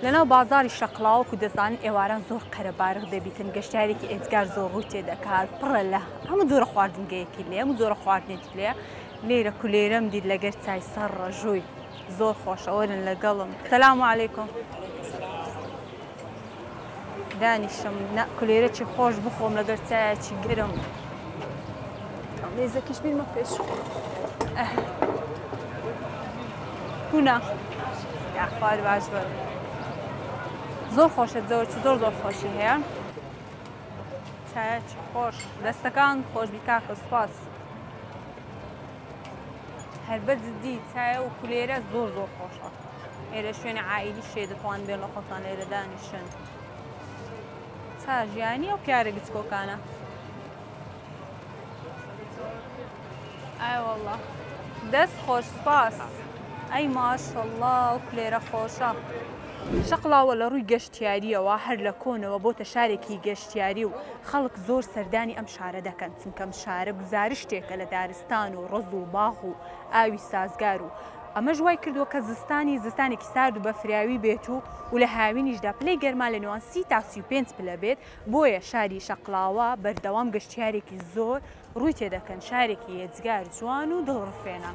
لەناو بازاری شەقڵاوەکو دەزانن ئێواران زۆر قەرەبارق دەبیتن گەشتارێکی ئێجگار زۆر ڕووی تێدەکات پڕە لە هەموو جۆرە خواردنگەیەکی لێ هەموو جۆرە خواردنێکی لێ لێرە کولێرەم دیت لەگەر چای سەر ڕەژووی زۆر خۆشە وەرن لەگەڵم سەلام عەلەیکوم دانیشم کولێرەی خۆش بخۆم لەگەر چایەکی گرم لێزەکیش بیرمە پێش هونا یاخوار باش بە زۆر خۆشە جەوەرچی زۆر خۆشی هەیە چایەکی خۆش دەستەکان خۆشبی کاکە سوپاس هەر بەجددی چایە و کولێرە زۆر خۆشە ئێرە شوێنە عائیلی شێ دەتوان بێن لە خۆتان لێرە دانیشن چا ژیانی ئەو پیارە گچکۆکانە ئای وەڵڵا دەست خۆش سپاس ئەی ماشەڵڵا ئەو کولێرە خۆشە شەقڵاوە لە ڕووی گەشتیاریەوە هەر لە کۆنەوە بۆتە شارێکی گەشتیاری و خەڵک زۆر سەردانی ئەم شارە دەکەن چونکە ئەم شارە گزارشتێکە لە دارستان و ڕز و باغ و ئاوی سازگار و ئەمەش وای کردووە کە زستانێکی سارد و بەفراوی بێت و لە هاوینیشدا پلەی گەرما لە نێوان 30 تا 35 پلە بێت بۆیە شاری شەقڵاوە بەردەوام گەشتیارێکی زۆر ڕووی تێدەکەن شارێکی ئێجگار جوان و دڵڕفێنە